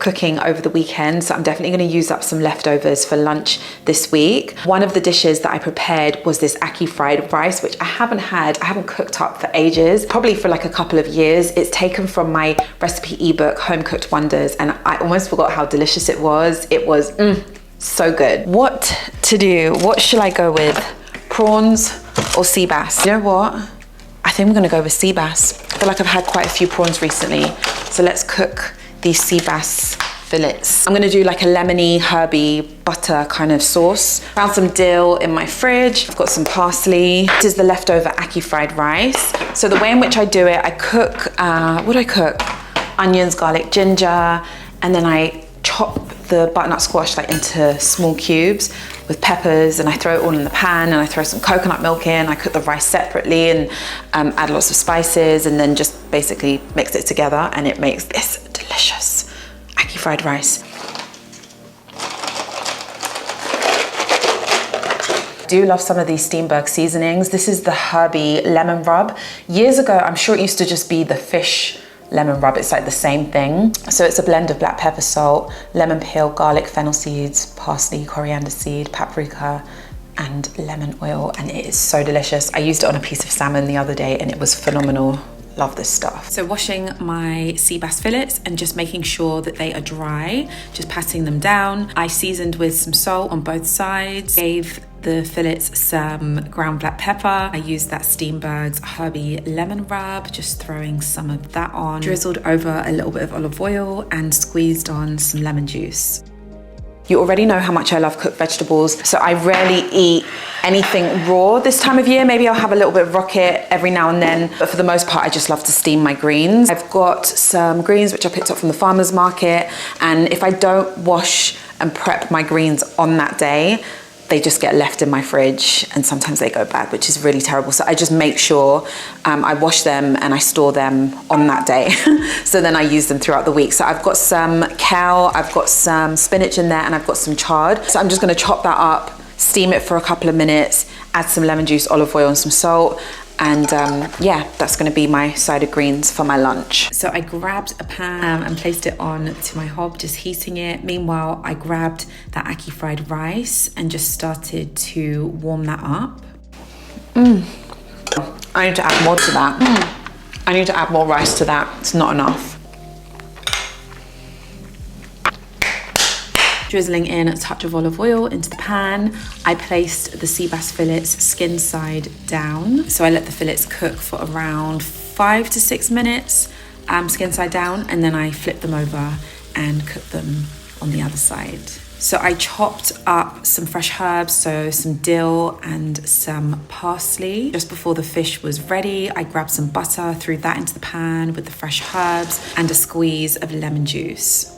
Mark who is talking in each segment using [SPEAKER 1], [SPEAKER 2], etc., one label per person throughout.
[SPEAKER 1] cooking over the weekend, so I'm definitely going to use up some leftovers for lunch this week. One of the dishes that I prepared was this Ackee fried rice, which I haven't cooked up for ages, probably for like a couple of years. It's taken from my recipe ebook, Home Cooked Wonders, and I almost forgot how delicious it was. It was so good. What to do? What should I go with? Prawns or sea bass? You know what? I think I'm gonna go with sea bass. I feel like I've had quite a few prawns recently. So let's cook these sea bass fillets. I'm gonna do like a lemony, herby, butter kind of sauce. Found some dill in my fridge. I've got some parsley. This is the leftover Ackee fried rice. So the way in which I do it, I cook, what do I cook? Onions, garlic, ginger, and then I chop the butternut squash like into small cubes with peppers, and I throw it all in the pan, and I throw some coconut milk in. I cook the rice separately and add lots of spices, and then just basically mix it together, and it makes this delicious Ackee fried rice. I do love some of these Steenberg seasonings. This is the herby lemon rub. Years ago, I'm sure it used to just be the fish lemon rub. It's like the same thing. So it's a blend of black pepper, salt, lemon peel, garlic, fennel seeds, parsley, coriander seed, paprika, and lemon oil, and it is so delicious. I used it on a piece of salmon the other day and it was phenomenal. Love this stuff. So washing my sea bass fillets and just making sure that they are dry, just patting them down. I seasoned with some salt on both sides, gave the fillets some ground black pepper. I used that Steenberg's herby lemon rub, just throwing some of that on, drizzled over a little bit of olive oil and squeezed on some lemon juice. You already know how much I love cooked vegetables, so I rarely eat anything raw this time of year. Maybe I'll have a little bit of rocket every now and then, but for the most part, I just love to steam my greens. I've got some greens which I picked up from the farmer's market, and if I don't wash and prep my greens on that day, they just get left in my fridge and sometimes they go bad, which is really terrible. So I just make sure I wash them and I store them on that day. So then I use them throughout the week. So I've got some kale, I've got some spinach in there, and I've got some chard. So I'm just gonna chop that up, steam it for a couple of minutes, add some lemon juice, olive oil, and some salt. And yeah, that's gonna be my side of greens for my lunch. So I grabbed a pan and placed it on to my hob, just heating it. Meanwhile, I grabbed that Ackee fried rice and just started to warm that up. I need to add more to that. I need to add more rice to that. It's not enough. Drizzling in a touch of olive oil into the pan, I placed the sea bass fillets skin side down. So I let the fillets cook for around 5 to 6 minutes, skin side down, and then I flipped them over and cooked them on the other side. So I chopped up some fresh herbs, so some dill and some parsley. Just before the fish was ready, I grabbed some butter, threw that into the pan with the fresh herbs and a squeeze of lemon juice.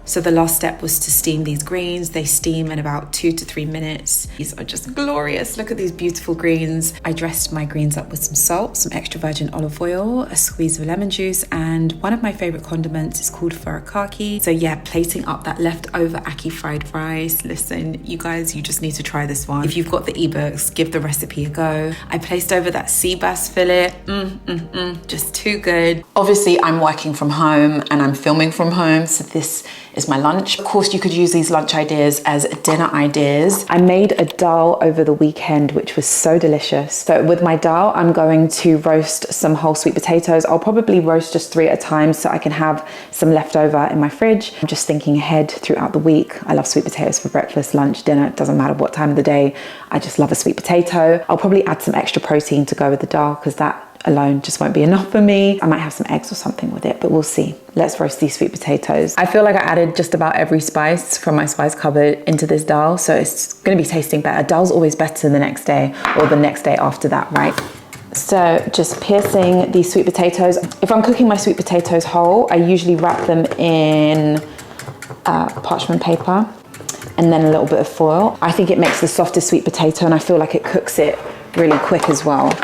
[SPEAKER 1] So the last step was to steam these greens. They steam in about 2 to 3 minutes. These are just glorious. Look at these beautiful greens. I dressed my greens up with some salt, some extra virgin olive oil, a squeeze of lemon juice, and one of my favorite condiments is called furikake. So yeah, plating up that leftover Ackee fried rice. Listen, you guys, you just need to try this one. If you've got the ebooks, give the recipe a go. I placed over that sea bass fillet. Just too good. Obviously, I'm working from home and I'm filming from home, so this is my lunch. Of course, you could use these lunch ideas as dinner ideas. I made a dal over the weekend, which was so delicious. So with my dal, I'm going to roast some whole sweet potatoes. I'll probably roast just 3 at a time so I can have some left over in my fridge. I'm just thinking ahead throughout the week. I love sweet potatoes for breakfast, lunch, dinner. It doesn't matter what time of the day. I just love a sweet potato. I'll probably add some extra protein to go with the dal because that alone just won't be enough for me. I might have some eggs or something with it, but we'll see. Let's roast these sweet potatoes. I feel like I added just about every spice from my spice cupboard into this dal, so it's gonna be tasting better. Dal's always better the next day or the next day after that, right? So just piercing these sweet potatoes. If I'm cooking my sweet potatoes whole, I usually wrap them in parchment paper and then a little bit of foil. I think it makes the softest sweet potato, and I feel like it cooks it really quick as well.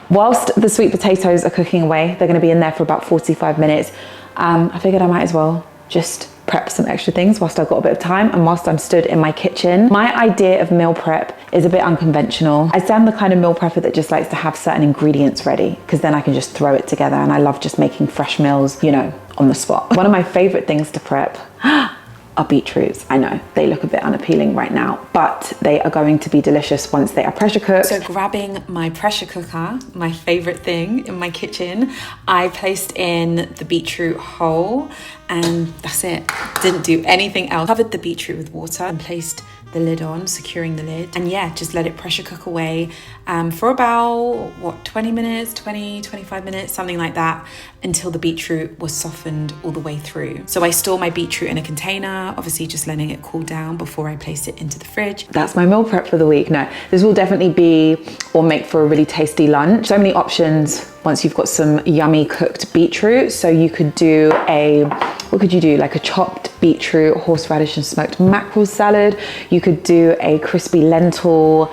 [SPEAKER 1] Whilst the sweet potatoes are cooking away, they're going to be in there for about 45 minutes. I figured I might as well just prep some extra things whilst I've got a bit of time and whilst I'm stood in my kitchen. My idea of meal prep is a bit unconventional. I say I'm the kind of meal prepper that just likes to have certain ingredients ready because then I can just throw it together, and I love just making fresh meals, you know, on the spot. One of my favorite things to prep are beetroots. I know they look a bit unappealing right now, but they are going to be delicious once they are pressure cooked. So grabbing my pressure cooker, my favorite thing in my kitchen, I placed in the beetroot whole, and that's it. Didn't do anything else. Covered the beetroot with water and placed the lid on, securing the lid, and yeah, just let it pressure cook away for about 20 minutes, 25 minutes, something like that, until the beetroot was softened all the way through. So I store my beetroot in a container, obviously just letting it cool down before I place it into the fridge. That's my meal prep for the week. No, this will definitely be or make for a really tasty lunch. So many options once you've got some yummy cooked beetroot. So you could do what could you do? Like a chopped beetroot, horseradish and smoked mackerel salad. You could do a crispy lentil,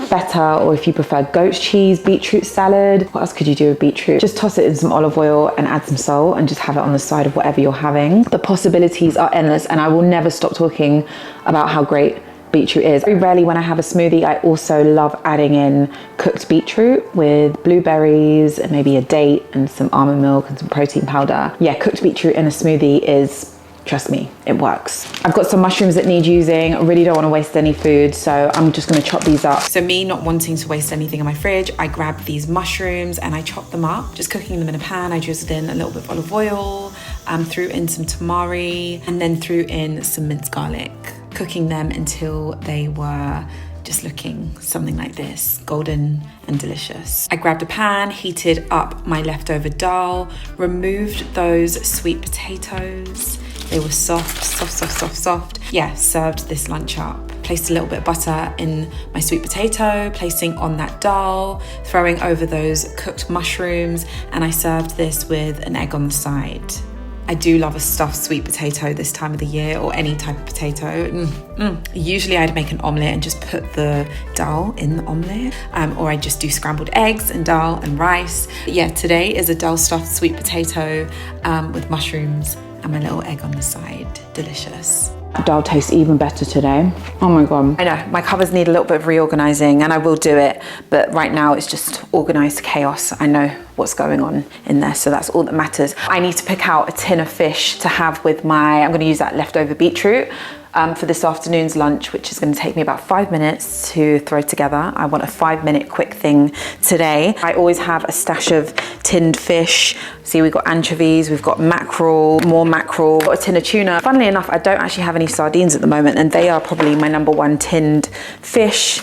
[SPEAKER 1] feta, or if you prefer goat's cheese, beetroot salad. What else could you do with beetroot? Just toss it in some olive oil and add some salt and just have it on the side of whatever you're having. The possibilities are endless, and I will never stop talking about how great beetroot is. Very rarely when I have a smoothie, I also love adding in cooked beetroot with blueberries and maybe a date and some almond milk and some protein powder. Yeah, cooked beetroot in a smoothie is, trust me, it works. I've got some mushrooms that need using. I really don't want to waste any food, so I'm just going to chop these up. So me not wanting to waste anything in my fridge, I grabbed these mushrooms and I chopped them up, just cooking them in a pan. I drizzled in a little bit of olive oil, threw in some tamari, and then threw in some minced garlic, cooking them until they were just looking something like this, golden and delicious. I grabbed a pan, heated up my leftover dal, removed those sweet potatoes. They were soft. Yeah, served this lunch up. Placed a little bit of butter in my sweet potato, placing on that dal, throwing over those cooked mushrooms, and I served this with an egg on the side. I do love a stuffed sweet potato this time of the year, or any type of potato. Usually I'd make an omelette and just put the dal in the omelette, or I just do scrambled eggs and dal and rice. But yeah, today is a dal stuffed sweet potato with mushrooms and my little egg on the side. Delicious. Dal tastes even better today. Oh my God. I know, my covers need a little bit of reorganizing, and I will do it, but right now it's just organized chaos. I know what's going on in there, so that's all that matters. I need to pick out a tin of fish to have with I'm gonna use that leftover beetroot for this afternoon's lunch, which is gonna take me about 5 minutes to throw together. I want a 5-minute quick thing today. I always have a stash of tinned fish. See, we've got anchovies, we've got mackerel, more mackerel, got a tin of tuna. Funnily enough, I don't actually have any sardines at the moment, and they are probably my #1 tinned fish.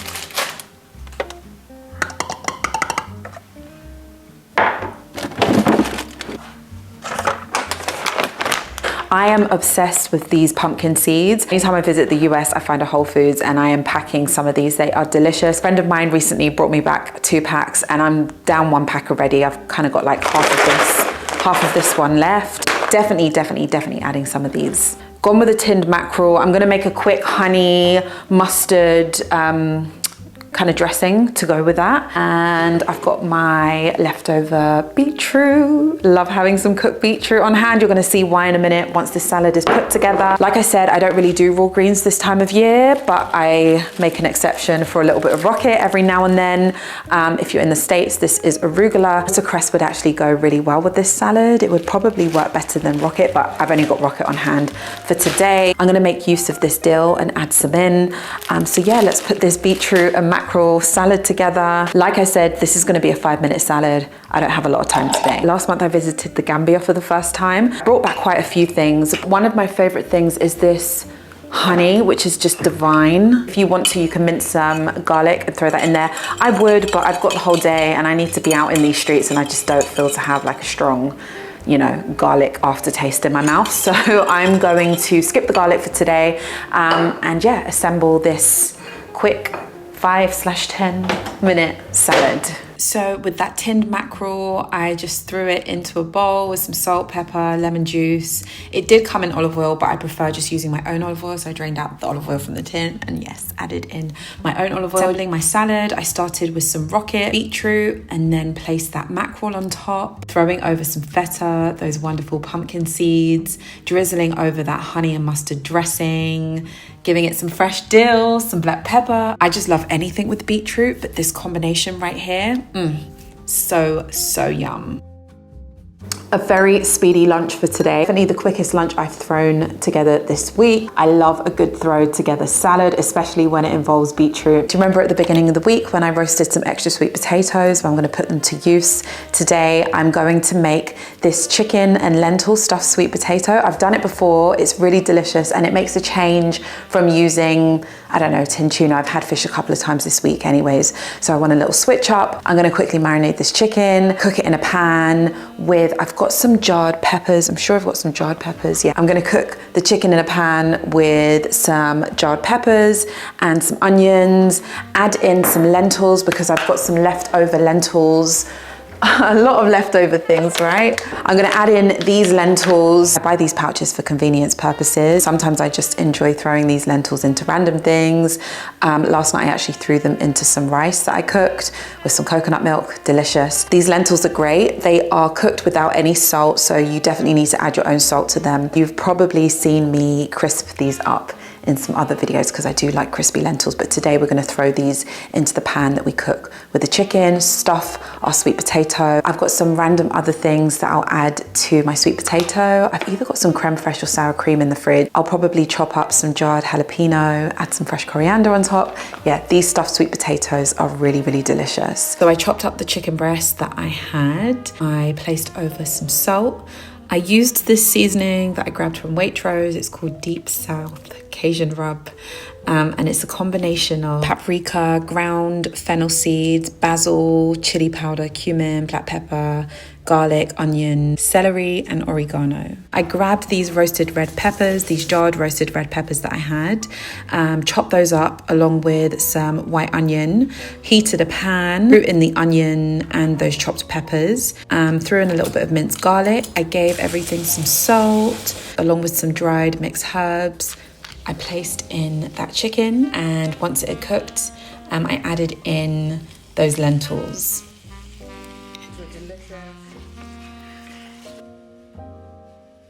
[SPEAKER 1] I am obsessed with these pumpkin seeds. Anytime I visit the US, I find a Whole Foods and I am packing some of these. They are delicious. A friend of mine recently brought me back 2 packs and I'm down 1 pack already. I've kind of got like half of this one left. Definitely adding some of these. Gone with a tinned mackerel. I'm gonna make a quick honey, mustard, kind of dressing to go with that. And I've got my leftover beetroot. Love having some cooked beetroot on hand. You're gonna see why in a minute once this salad is put together. Like I said, I don't really do raw greens this time of year, but I make an exception for a little bit of rocket every now and then. If you're in the States, this is arugula. Watercress would actually go really well with this salad. It would probably work better than rocket, but I've only got rocket on hand for today. I'm gonna make use of this dill and add some in. So yeah, let's put this beetroot and mackerel salad together. Like I said, this is gonna be a 5-minute salad. I don't have a lot of time today. Last month I visited the Gambia for the first time. Brought back quite a few things. One of my favorite things is this honey, which is just divine. If you want to, you can mince some garlic and throw that in there. I would, but I've got the whole day and I need to be out in these streets and I just don't feel to have like a strong, you know, garlic aftertaste in my mouth. So I'm going to skip the garlic for today and yeah, assemble this quick 5/10 minute salad. So with that tinned mackerel, I just threw it into a bowl with some salt, pepper, lemon juice. It did come in olive oil, but I prefer just using my own olive oil. So I drained out the olive oil from the tin and yes, added in my own olive oil. Assembling my salad, I started with some rocket beetroot and then placed that mackerel on top, throwing over some feta, those wonderful pumpkin seeds, drizzling over that honey and mustard dressing, giving it some fresh dill, some black pepper. I just love anything with beetroot, but this combination right here, so yum. A very speedy lunch for today. Definitely the quickest lunch I've thrown together this week. I love a good throw together salad, especially when it involves beetroot. Do you remember at the beginning of the week when I roasted some extra sweet potatoes? Well, I'm gonna put them to use. Today, I'm going to make this chicken and lentil stuffed sweet potato. I've done it before, it's really delicious and it makes a change from using, I don't know, tin tuna. I've had fish a couple of times this week anyways, so I want a little switch up. I'm gonna quickly marinate this chicken, cook it in a pan with, I've got some jarred peppers. I'm sure I've got some jarred peppers. Yeah, I'm gonna cook the chicken in a pan with some jarred peppers and some onions, add in some lentils because I've got some leftover lentils. A lot of leftover things, right? I'm gonna add in these lentils. I buy these pouches for convenience purposes. Sometimes I just enjoy throwing these lentils into random things. Last night I actually threw them into some rice that I cooked with some coconut milk, delicious. These lentils are great. They are cooked without any salt, so you definitely need to add your own salt to them. You've probably seen me crisp these up in some other videos because I do like crispy lentils, but today we're gonna throw these into the pan that we cook with the chicken, stuff our sweet potato. I've got some random other things that I'll add to my sweet potato. I've either got some creme fraiche or sour cream in the fridge. I'll probably chop up some jarred jalapeno, add some fresh coriander on top. Yeah, these stuffed sweet potatoes are really, really delicious. So I chopped up the chicken breast that I had. I placed over some salt. I used this seasoning that I grabbed from Waitrose. It's called Deep South Cajun rub. And it's a combination of paprika, ground fennel seeds, basil, chili powder, cumin, black pepper, garlic, onion, celery, and oregano. I grabbed these roasted red peppers, these jarred roasted red peppers that I had, chopped those up along with some white onion, heated a pan, threw in the onion and those chopped peppers, threw in a little bit of minced garlic. I gave everything some salt, along with some dried mixed herbs. I placed in that chicken, and once it had cooked, I added in those lentils.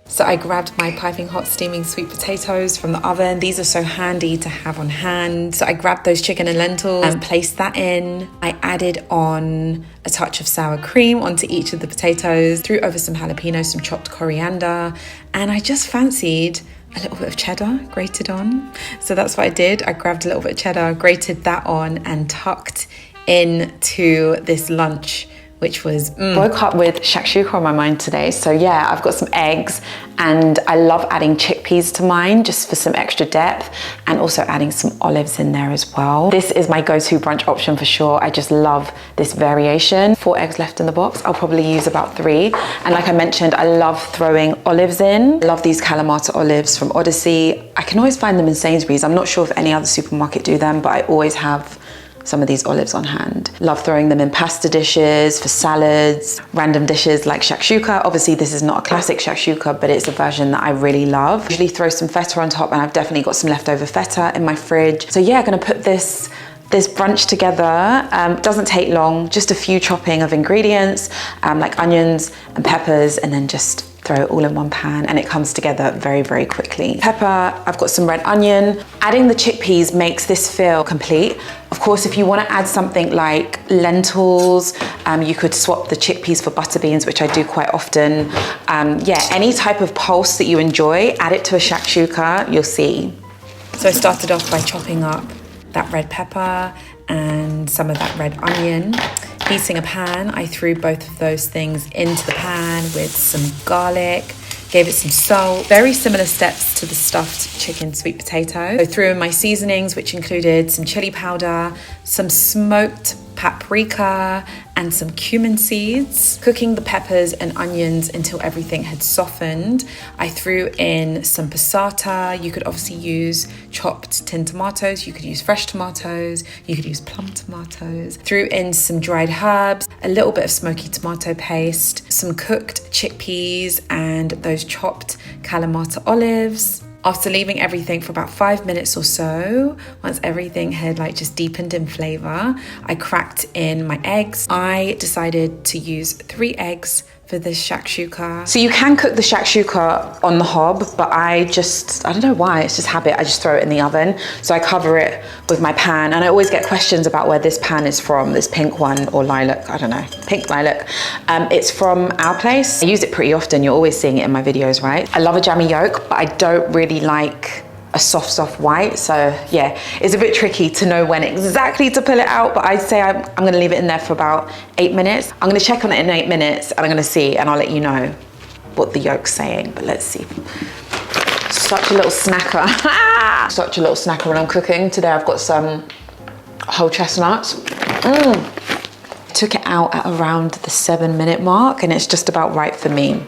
[SPEAKER 1] So I grabbed my piping hot steaming sweet potatoes from the oven. These are so handy to have on hand. So I grabbed those chicken and lentils and placed that in. I added on a touch of sour cream onto each of the potatoes, threw over some jalapenos, some chopped coriander, and I just fancied a little bit of cheddar grated on. So that's what I did. I grabbed a little bit of cheddar, grated that on, and tucked into this lunch, which was Woke up with shakshuka on my mind today. So yeah, I've got some eggs and I love adding chickpeas to mine just for some extra depth, and also adding some olives in there as well. This is my go-to brunch option for sure. I just love this variation. 4 eggs left in the box. I'll probably use about 3. And like I mentioned, I love throwing olives in. I love these Kalamata olives from Odyssey. I can always find them in Sainsbury's. I'm not sure if any other supermarket do them, but I always have some of these olives on hand. Love throwing them in pasta dishes, for salads, random dishes like shakshuka. Obviously this is not a classic shakshuka, but it's a version that I really love. Usually throw some feta on top, and I've definitely got some leftover feta in my fridge. So yeah, gonna put this brunch together. Doesn't take long, just a few chopping of ingredients, like onions and peppers, and then just throw it all in one pan, and it comes together very, very quickly. Pepper, I've got some red onion. Adding the chickpeas makes this feel complete. Of course, if you want to add something like lentils, you could swap the chickpeas for butter beans, which I do quite often. Yeah, any type of pulse that you enjoy, add it to a shakshuka, you'll see. So I started off by chopping up that red pepper and some of that red onion. Heating a pan, I threw both of those things into the pan with some garlic, gave it some salt. Very similar steps to the stuffed chicken sweet potato. So threw in my seasonings, which included some chili powder, some smoked paprika, and some cumin seeds. Cooking the peppers and onions until everything had softened. I threw in some passata. You could obviously use chopped tin tomatoes. You could use fresh tomatoes. You could use plum tomatoes. Threw in some dried herbs, a little bit of smoky tomato paste, some cooked chickpeas, and those chopped Kalamata olives. After leaving everything for about 5 minutes or so, once everything had like just deepened in flavor, I cracked in my eggs. I decided to use 3 eggs for this shakshuka. So you can cook the shakshuka on the hob, but I don't know why, it's just habit. I just throw it in the oven. So I cover it with my pan, and I always get questions about where this pan is from, this pink one or lilac, I don't know, pink lilac. It's from our place. I use it pretty often. You're always seeing it in my videos, right? I love a jammy yolk, but I don't really like a soft white. So yeah, it's a bit tricky to know when exactly to pull it out, but I'd say I'm gonna leave it in there for about 8 minutes. I'm gonna check on it in 8 minutes, and I'm gonna see, and I'll let you know what the yolk's saying, but let's see. Such a little snacker. Such a little snacker when I'm cooking. Today I've got some whole chestnuts. Took it out at around the 7-minute mark, and it's just about right for me.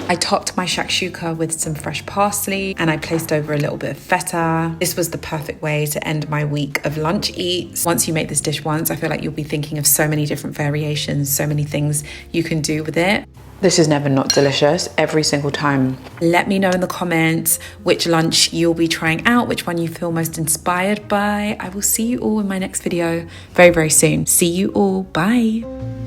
[SPEAKER 1] I topped my shakshuka with some fresh parsley, and I placed over a little bit of feta. This was the perfect way to end my week of lunch eats. Once you make this dish once, I feel like you'll be thinking of so many different variations, so many things you can do with it. This is never not delicious, every single time. Let me know in the comments which lunch you'll be trying out, which one you feel most inspired by. I will see you all in my next video very, very soon. See you all, bye.